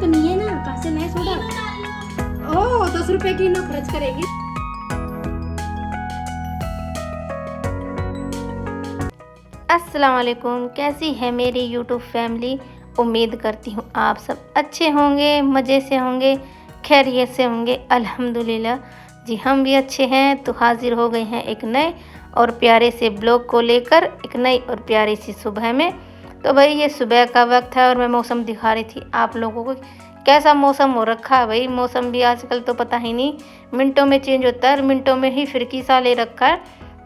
तो नहीं है ना, कहाँ से लाए सोडा? ओह 10 रुपए की नो खर्च करेगी। अस्सलाम वालेकुम, कैसी है मेरी यूट्यूब फैमिली। उम्मीद करती हूँ आप सब अच्छे होंगे, मज़े से होंगे, खैरियत से होंगे। अल्हम्दुलिल्लाह जी हम भी अच्छे हैं। तो हाजिर हो गए हैं एक नए और प्यारे से ब्लॉग को लेकर, एक नई और प्यारी सी सुबह में। तो भाई ये सुबह का वक्त है और मैं मौसम दिखा रही थी आप लोगों को। कैसा मौसम हो रखा है भाई, मौसम भी आजकल तो पता ही नहीं, मिनटों में चेंज होता है और मिनटों में ही फिरकी सा ले रखा है।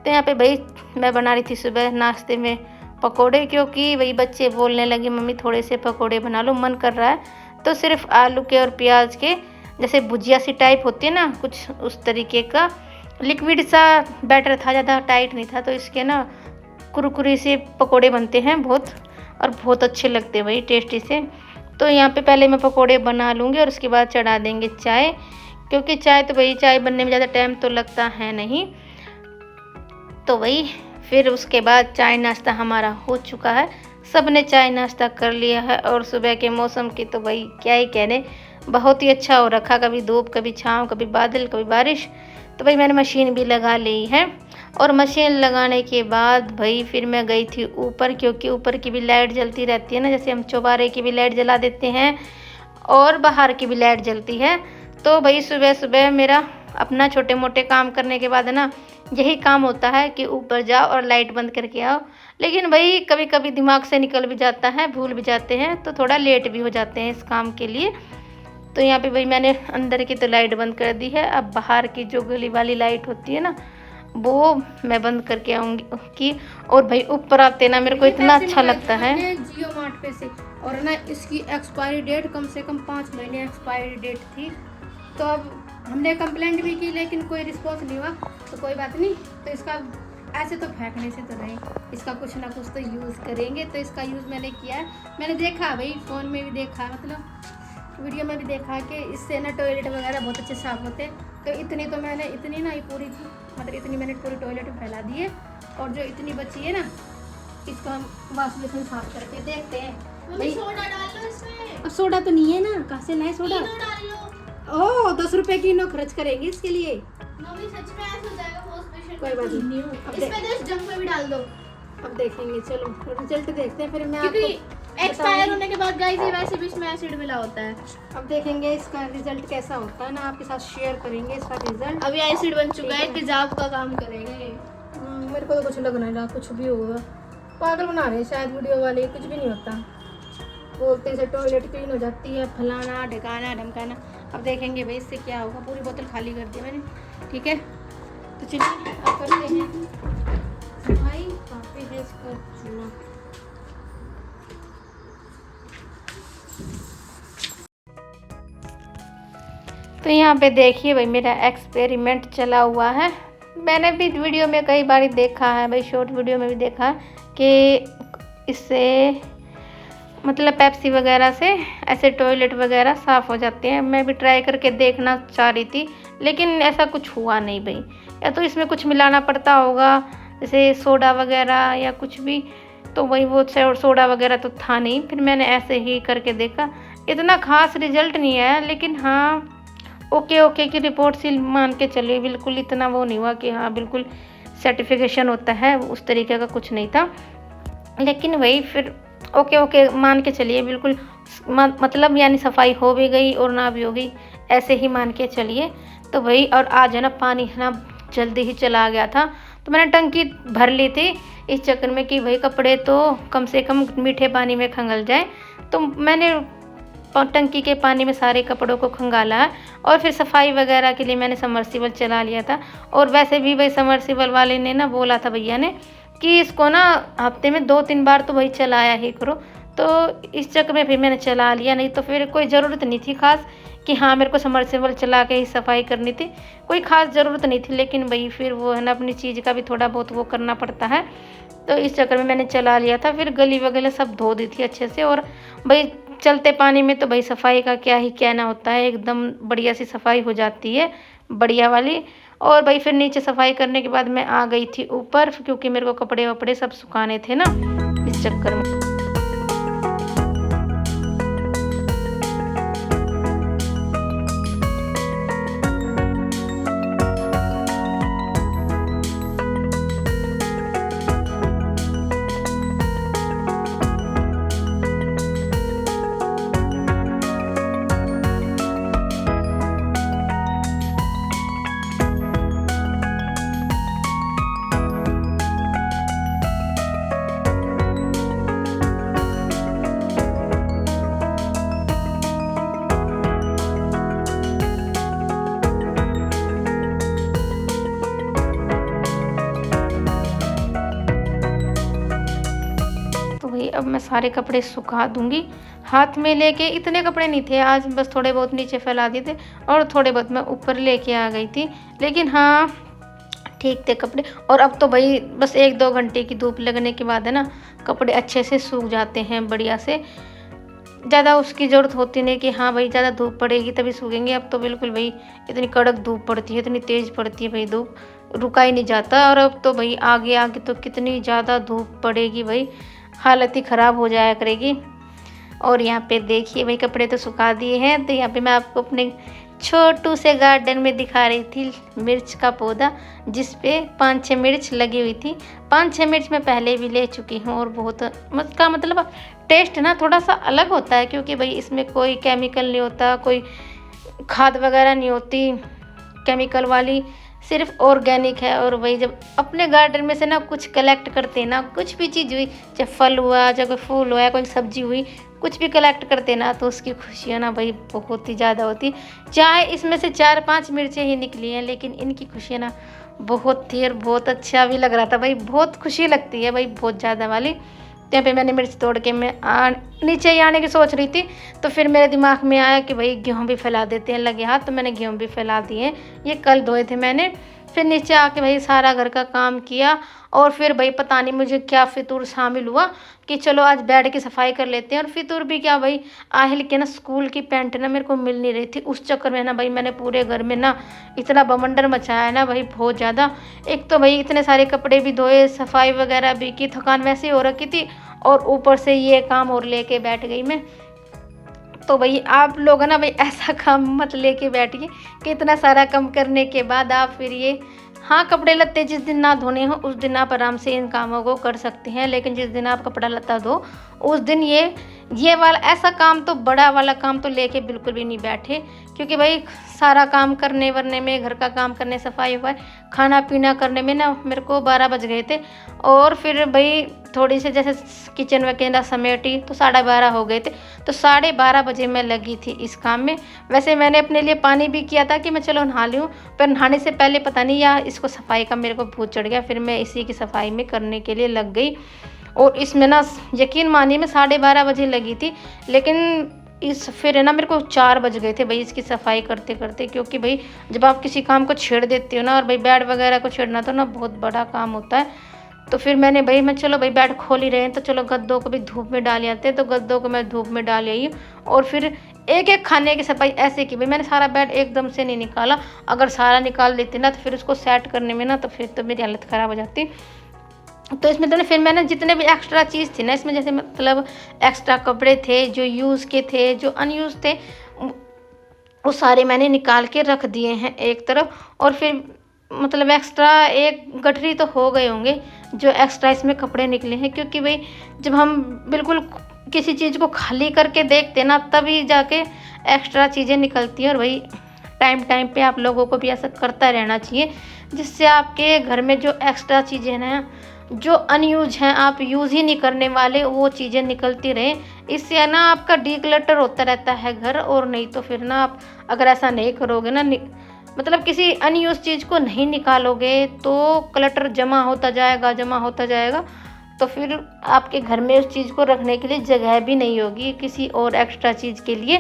तो यहाँ पे भाई मैं बना रही थी सुबह नाश्ते में पकोड़े, क्योंकि वही बच्चे बोलने लगे मम्मी थोड़े से पकोड़े बना लो, मन कर रहा है। तो सिर्फ आलू के और प्याज के, जैसे भुजिया सी टाइप होती है ना, कुछ उस तरीके का लिक्विड सा बैटर था, ज़्यादा टाइट नहीं था। तो इसके ना कुरकुरी से पकोड़े बनते हैं बहुत, और बहुत अच्छे लगते हैं भाई, टेस्टी से। तो यहाँ पे पहले मैं पकोड़े बना लूँगी और उसके बाद चढ़ा देंगे चाय, क्योंकि चाय तो भाई चाय बनने में ज़्यादा टाइम तो लगता है नहीं। तो वही फिर उसके बाद चाय नाश्ता हमारा हो चुका है, सब ने चाय नाश्ता कर लिया है। और सुबह के मौसम की तो भाई क्या ही कहने, बहुत ही अच्छा हो रखा, कभी धूप कभी छाँव, कभी बादल कभी बारिश। तो भाई मैंने मशीन भी लगा ली है, और मशीन लगाने के बाद भाई फिर मैं गई थी ऊपर, क्योंकि ऊपर की भी लाइट जलती रहती है ना, जैसे हम चौबारे की भी लाइट जला देते हैं और बाहर की भी लाइट जलती है। तो भाई सुबह सुबह मेरा अपना छोटे मोटे काम करने के बाद ना यही काम होता है कि ऊपर जाओ और लाइट बंद करके आओ। लेकिन भाई कभी कभी दिमाग से निकल भी जाता है, भूल भी जाते हैं, तो थोड़ा लेट भी हो जाते हैं इस काम के लिए। तो यहाँ पे भाई मैंने अंदर की तो लाइट बंद कर दी है, अब बाहर की जो गली वाली लाइट होती है ना वो मैं बंद करके आऊँगी की। और भाई ऊपर आते ना मेरे को इतना अच्छा लगता है। जियो मार्ट पे से, और ना इसकी एक्सपायरी डेट कम से कम 5 महीने एक्सपायरी डेट थी। तो अब हमने कंप्लेंट भी की लेकिन कोई रिस्पॉन्स नहीं हुआ, तो कोई बात नहीं। तो इसका ऐसे तो फेंकने से तो नहीं, इसका कुछ ना कुछ तो यूज़ करेंगे। तो इसका यूज़ मैंने किया है, मैंने देखा भाई फ़ोन में भी देखा, मतलब वीडियो में भी देखा कि इससे ना टॉयलेट वगैरह बहुत अच्छे साफ़ होते। तो इतनी तो मैंने इतनी ना पूरी थी, मतलब इतनी मैंने पूरी टॉयलेट में फैला दी है, और जो इतनी बची है ना इसको हम वॉश बेसिन साफ करके देखते हैं। भाई सोडा डाल लो इसमें। अब सोडा तो नहीं है ना, कहाँ से लाए सोडा? ओह 10 रुपए की नो खर्च करेंगे इसके लिए। मम्मी सच में ऐसा हो जाएगा, बहुत स्पेशल। कोई बात नहीं, इसमें तो इस जंग में भी डाल दो। अब देखेंगे, चलो रिजल्ट देखते हैं फिर मैं क्योंकि एक्सपायर होने के बाद गाइस ये वैसे भी इसमें एसिड मिला होता है। अब देखेंगे इसका रिजल्ट कैसा होता है ना, आपके साथ शेयर करेंगे इसका रिजल्ट। अभी एसिड बन चुका है, तेजाब का काम करेगा ये। मेरे को तो कुछ लग नहीं रहा, कुछ भी होगा, पागल बना रहे हैं शायद वीडियो वाले, कुछ भी नहीं होता। बोलते हैं टॉयलेट क्लीन हो जाती है, फलाना ढकाना ढमकाना। अब देखेंगे भाई इससे क्या होगा। पूरी बोतल खाली कर दी मैंने, ठीक है। तो चलिए अब करते हैं सफाई। कहाँ पे है इसका चूल्हा? तो यहाँ पे देखिए भाई मेरा एक्सपेरिमेंट चला हुआ है। मैंने भी वीडियो में कई बार देखा है भाई, शॉर्ट वीडियो में भी देखा कि इससे मतलब पेप्सी वगैरह से ऐसे टॉयलेट वगैरह साफ़ हो जाते हैं। मैं भी ट्राई करके देखना चाह रही थी, लेकिन ऐसा कुछ हुआ नहीं भाई। या तो इसमें कुछ मिलाना पड़ता होगा, जैसे सोडा वगैरह या कुछ भी, तो वही वो सोडा वगैरह तो था नहीं। फिर मैंने ऐसे ही करके देखा, इतना ख़ास रिजल्ट नहीं आया, लेकिन हाँ ओके ओके की रिपोर्ट सी मान के चलिए। बिल्कुल इतना वो नहीं हुआ कि हाँ बिल्कुल सर्टिफिकेशन होता है, उस तरीके का कुछ नहीं था। लेकिन वही फिर ओके ओके मान के चलिए, बिल्कुल मतलब यानी सफाई हो भी गई और ना भी हो गई, ऐसे ही मान के चलिए। तो वही, और आज है ना पानी है ना जल्दी ही चला गया था, तो मैंने टंकी भर ली थी इस चक्कर में कि भाई कपड़े तो कम से कम मीठे पानी में खंगल जाए। तो मैंने टंकी के पानी में सारे कपड़ों को खंगाला है, और फिर सफाई वगैरह के लिए मैंने समरसीबल चला लिया था। और वैसे भी भाई समरसीबल वाले ने ना बोला था भैया ने कि इसको ना हफ्ते में 2-3 बार तो भाई चलाया ही करो। तो इस चक्कर में फिर मैंने चला लिया, नहीं तो फिर कोई ज़रूरत नहीं थी खास कि हाँ मेरे को समरसीबल चला के ही सफाई करनी थी, कोई ख़ास ज़रूरत नहीं थी। लेकिन भाई फिर वो है ना अपनी चीज़ का भी थोड़ा बहुत वो करना पड़ता है, तो इस चक्कर में मैंने चला लिया था। फिर गली वगैरह सब धो दी थी अच्छे से, और भाई चलते पानी में तो भाई सफाई का क्या ही कहना होता है, एकदम बढ़िया सी सफाई हो जाती है, बढ़िया वाली। और भाई फिर नीचे सफाई करने के बाद मैं आ गई थी ऊपर, क्योंकि मेरे को कपड़े वपड़े सब सुखाने थे ना, इस चक्कर में। कि अब मैं सारे कपड़े सुखा दूंगी। हाथ में लेके इतने कपड़े नहीं थे आज, बस थोड़े बहुत नीचे फैला दिए थे और थोड़े बहुत मैं ऊपर लेके आ गई थी, लेकिन हाँ ठीक थे कपड़े। और अब तो भाई बस 1-2 घंटे की धूप लगने के बाद है ना कपड़े अच्छे से सूख जाते हैं बढ़िया से, ज़्यादा उसकी ज़रूरत होती नहीं कि हाँ भाई ज़्यादा धूप पड़ेगी तभी सूखेंगे। अब तो बिल्कुल भाई इतनी कड़क धूप पड़ती है, इतनी तेज़ पड़ती है भाई धूप, रुका ही नहीं जाता। और अब तो भाई आगे आगे तो कितनी ज़्यादा धूप पड़ेगी भाई, हालत ही ख़राब हो जाया करेगी। और यहाँ पे देखिए भाई कपड़े तो सुखा दिए हैं। तो यहाँ पे मैं आपको अपने छोटू से गार्डन में दिखा रही थी मिर्च का पौधा, जिस पे 5-6 मिर्च लगी हुई थी। 5-6 मिर्च मैं पहले भी ले चुकी हूँ और बहुत का मतलब टेस्ट ना थोड़ा सा अलग होता है, क्योंकि भाई इसमें कोई केमिकल नहीं होता, कोई खाद वगैरह नहीं होती केमिकल वाली, सिर्फ ऑर्गेनिक है। और वही जब अपने गार्डन में से ना कुछ कलेक्ट करते हैं ना, कुछ भी चीज़ हुई, चाहे फल हुआ, चाहे कोई फूल हुआ, कोई सब्जी हुई, कुछ भी कलेक्ट करते ना तो उसकी खुशियाँ ना भाई बहुत ही ज़्यादा होती। चाहे इसमें से 4-5 मिर्चें ही निकली हैं, लेकिन इनकी खुशियाँ ना बहुत थी और बहुत अच्छा भी लग रहा था भाई, बहुत खुशी लगती है भाई, बहुत ज़्यादा वाली। तो यहाँ पे मैंने मिर्च तोड़ के मैं नीचे ही आने की सोच रही थी, तो फिर मेरे दिमाग में आया कि भाई गेहूँ भी फैला देते हैं लगे हाथ, तो मैंने गेहूँ भी फैला दिए। ये कल धोए थे मैंने। फिर नीचे आके भाई सारा घर का काम किया और फिर भाई पता नहीं मुझे क्या फितूर शामिल हुआ कि चलो आज बेड की सफाई कर लेते हैं। और फितूर भी क्या भाई, आहिल के ना स्कूल की पैंट ना मेरे को मिल नहीं रही थी, उस चक्कर में ना भाई मैंने पूरे घर में ना इतना बवंडर मचाया है ना भाई बहुत ज़्यादा। एक तो भाई इतने सारे कपड़े भी धोए, सफाई वगैरह भी की, थकान वैसे ही हो रखी थी और ऊपर से ये काम और लेके बैठ गई मैं। तो भाई आप लोग है ना भाई ऐसा काम मत लेके बैठिए कि इतना सारा काम करने के बाद आप फिर ये, हाँ कपड़े लत्ते जिस दिन ना धोने हो उस दिन आप आराम से इन कामों को कर सकते हैं, लेकिन जिस दिन आप कपड़ा लत्ता धो उस दिन ये वाला ऐसा काम तो बड़ा वाला काम तो लेके बिल्कुल भी नहीं बैठे, क्योंकि भाई सारा काम करने वरने में, घर का काम करने, सफाई वफाई, खाना पीना करने में ना मेरे को 12 बज गए थे। और फिर भाई थोड़ी सी जैसे किचन वगैरह समेटी तो 12:30 हो गए थे। तो 12:30 बजे मैं लगी थी इस काम में। वैसे मैंने अपने लिए पानी भी किया था कि मैं चलो नहा लूँ, पर नहाने से पहले पता नहीं या इसको सफाई का मेरे को भूत चढ़ गया, फिर मैं इसी की सफाई में करने के लिए लग गई। और इसमें ना यकीन मानिए मैं 12:30 बजे लगी थी, लेकिन इस फिर है ना मेरे को 4 बज गए थे भाई इसकी सफाई करते करते, क्योंकि भाई जब आप किसी काम को छेड़ देते हो ना, और भाई बेड वगैरह को छेड़ना तो ना बहुत बड़ा काम होता है। तो फिर मैंने भाई मैं चलो भाई बेड खोल ही रहे हैं तो चलो गद्दों को भी धूप में डाल आते हैं, तो गद्दों को मैं धूप में डाल आई और फिर एक एक खाने की सफाई ऐसे की भाई। मैंने सारा बेड एकदम से नहीं निकाला, अगर सारा निकाल देती ना तो फिर उसको सेट करने में ना तो फिर तो मेरी हालत ख़राब हो जाती। तो इसमें तो फिर मैंने जितने भी एक्स्ट्रा चीज़ थी ना इसमें, जैसे मतलब एक्स्ट्रा कपड़े थे जो यूज़ के थे, जो अनयूज़ थे, वो सारे मैंने निकाल के रख दिए हैं एक तरफ। और फिर मतलब एक्स्ट्रा एक गठरी तो हो गए होंगे जो एक्स्ट्रा इसमें कपड़े निकले हैं, क्योंकि भाई जब हम बिल्कुल किसी चीज़ को खाली करके देखते ना तभी जाके एक्स्ट्रा चीज़ें निकलती हैं। और भाई टाइम टाइम पे आप लोगों को भी ऐसा करता रहना चाहिए, जिससे आपके घर में जो एक्स्ट्रा चीज़ें हैं ना, जो अनयूज हैं, आप यूज़ ही नहीं करने वाले, वो चीज़ें निकलती रहें। इससे ना आपका डीक्लटर होता रहता है घर। और नहीं तो फिर ना आप अगर ऐसा नहीं करोगे ना, मतलब किसी अनयूज चीज़ को नहीं निकालोगे तो क्लटर जमा होता जाएगा, तो फिर आपके घर में उस चीज़ को रखने के लिए जगह भी नहीं होगी किसी और एक्स्ट्रा चीज़ के लिए।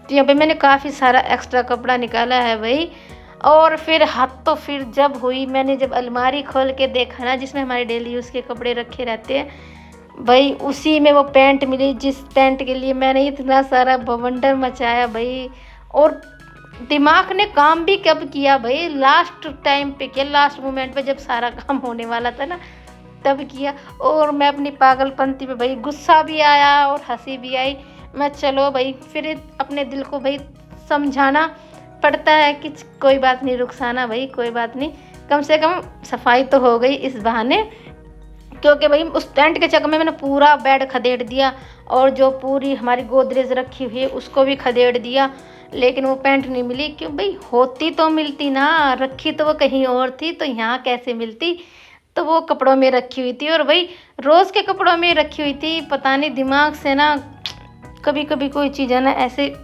तो यहाँ पे मैंने काफ़ी सारा एक्स्ट्रा कपड़ा निकाला है भाई। और फिर हाथ तो फिर जब हुई, मैंने जब अलमारी खोल के देखा ना जिसमें हमारे डेली यूज़ के कपड़े रखे रहते हैं भाई, उसी में वो पैंट मिली जिस पैंट के लिए मैंने इतना सारा बवंडर मचाया भाई। और दिमाग ने काम भी कब किया भाई, लास्ट टाइम पे किया, लास्ट मोमेंट पे जब सारा काम होने वाला था ना तब किया। और मैं अपनी पागलपंती पे भाई गुस्सा भी आया और हंसी भी आई। मैं चलो भाई फिर अपने दिल को भाई समझाना पड़ता है कि कोई बात नहीं रुखसाना भाई, कोई बात नहीं, कम से कम सफाई तो हो गई इस बहाने। क्योंकि भाई उस टेंट के चक्कर में मैंने पूरा बेड खदेड़ दिया और जो पूरी हमारी गोदरेज रखी हुई है उसको भी खदेड़ दिया, लेकिन वो पैंट नहीं मिली। क्यों भाई, होती तो मिलती ना, रखी तो वो कहीं और थी, तो यहाँ कैसे मिलती। तो वो कपड़ों में रखी हुई थी और भाई रोज़ के कपड़ों में रखी हुई थी। पता नहीं दिमाग से ना कभी कभी कोई चीज़ है ना ऐसे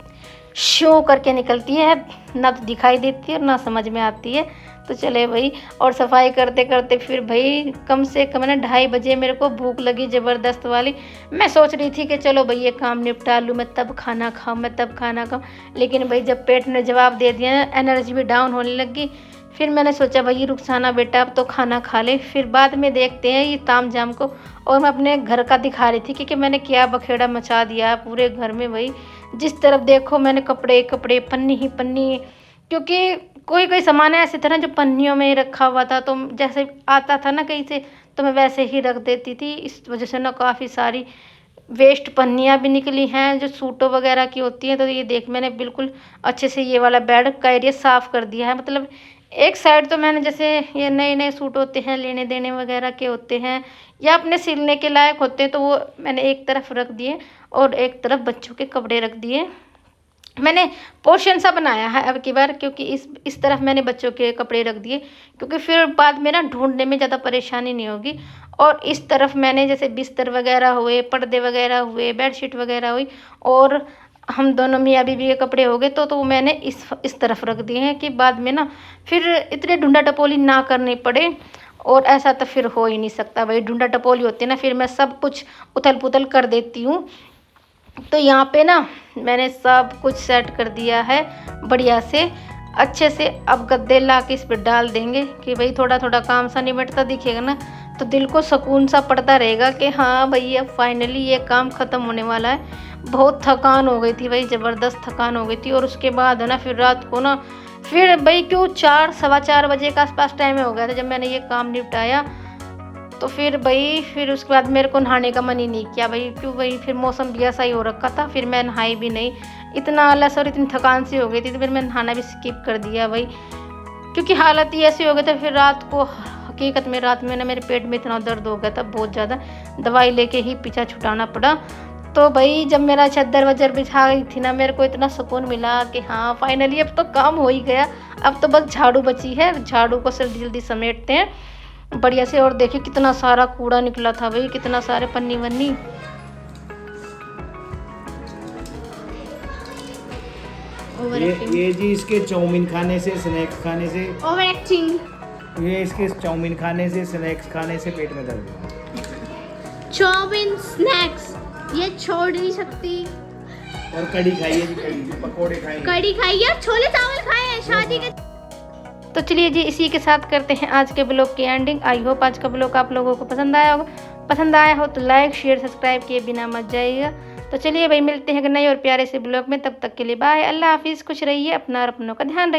शो करके निकलती है, ना तो दिखाई देती है और ना समझ में आती है। तो चले भाई, और सफाई करते करते फिर भाई कम से कम ना 2:30 बजे मेरे को भूख लगी ज़बरदस्त वाली। मैं सोच रही थी कि चलो भाई ये काम निपटा लूँ, मैं तब खाना खाऊँ। लेकिन भाई जब पेट ने जवाब दे दिया, एनर्जी भी डाउन होने लगी। फिर मैंने सोचा भाई रुखसाना बेटा अब तो खाना खा ले, फिर बाद में देखते हैं ये ताम झाम को। और मैं अपने घर का दिखा रही थी क्योंकि मैंने क्या बखेड़ा मचा दिया पूरे घर में भाई। जिस तरफ देखो मैंने कपड़े कपड़े, पन्नी ही पन्नी, क्योंकि कोई कोई सामान ऐसे था ना जो पन्नियों में ही रखा हुआ था, तो जैसे आता था ना कहीं से तो मैं वैसे ही रख देती थी। इस वजह से ना काफ़ी सारी वेस्ट पन्नियाँ भी निकली हैं जो सूटों वगैरह की होती हैं। तो ये देख मैंने बिल्कुल अच्छे से ये वाला बेड का एरिया साफ़ कर दिया है। मतलब एक साइड तो मैंने जैसे ये नए नए सूट होते हैं, लेने देने वगैरह के होते हैं या अपने सिलने के लायक होते हैं, तो वो मैंने एक तरफ रख दिए और एक तरफ बच्चों के कपड़े रख दिए। मैंने पोर्शन सा बनाया है अब की बार, क्योंकि इस तरफ मैंने बच्चों के कपड़े रख दिए क्योंकि फिर बाद में ना ढूंढने में ज़्यादा परेशानी नहीं होगी। और इस तरफ मैंने जैसे बिस्तर वगैरह हुए, पर्दे वगैरह हुए, बेडशीट वगैरह हुई, और हम दोनों मियाँ बीवी के कपड़े हो गए तो मैंने इस तरफ रख दिए हैं कि बाद में ना फिर इतने ढूंढा टपोली ना करनी पड़े। और ऐसा तो फिर हो ही नहीं सकता भाई, ढूंढा टपोली होती है ना फिर मैं सब कुछ उथल पुथल कर देती हूँ। तो यहाँ पे ना मैंने सब कुछ सेट कर दिया है बढ़िया से, अच्छे से। अब गद्दे ला के इस पर डाल देंगे कि भाई थोड़ा थोड़ा काम सा निपटता दिखेगा ना तो दिल को सुकून सा पड़ता रहेगा कि हाँ भाई अब फाइनली ये काम ख़त्म होने वाला है। बहुत थकान हो गई थी भाई, ज़बरदस्त थकान हो गई थी। और उसके बाद है ना फिर रात को ना फिर भाई क्यों 4 सवा 4 बजे के आसपास टाइम हो गया था जब मैंने ये काम निपटाया। तो फिर भाई फिर उसके बाद मेरे को नहाने का मन ही नहीं किया भाई, क्यों भाई फिर मौसम भी ऐसा ही हो रखा था। फिर मैं नहाई भी नहीं, इतना आलस और इतनी थकान सी हो गई थी तो फिर मैं नहाना भी स्किप कर दिया भाई, क्योंकि हालत ही ऐसी हो गई थी। फिर रात को हकीकत में रात में ना मेरे पेट में इतना दर्द हो गया था बहुत ज़्यादा, दवाई लेके ही पीछा छुटाना पड़ा। तो भाई जब मेरा चद्दर वद्दर बिछा गई थी ना मेरे को इतना सुकून मिला कि हाँ फाइनली अब तो काम हो ही गया। अब तो बस झाड़ू बची है, झाड़ू को जल्दी जल्दी समेटते हैं बढ़िया से। और देखिए कितना सारा कूड़ा निकला था भाई, कितना सारे पन्नी वन्नी। ये जी इसके चाउमीन खाने से, स्नैक्स खाने से, ओवर एक्टिंग। ये इसके चाउमीन खाने से, स्नैक्स खाने से पेट में दर्द है। चाउमीन स्नैक्स ये छोड़ नहीं सकती। और कड़ी खाइए जी, कड़ी पकोड़े खाइए, कड़ी खाई यार, छोले चावल खाए हैं शादी के। तो चलिए जी इसी के साथ करते हैं आज के ब्लॉग की एंडिंग। आई होप आज का ब्लॉग आप लोगों को पसंद आया होगा। पसंद आया हो तो लाइक शेयर सब्सक्राइब किए बिना मत जाइएगा। तो चलिए भाई मिलते हैं नए और प्यारे से ब्लॉग में, तब तक के लिए बाय, अल्लाह हाफिज़, खुश रहिए, अपना और अपनों का ध्यान रखिए।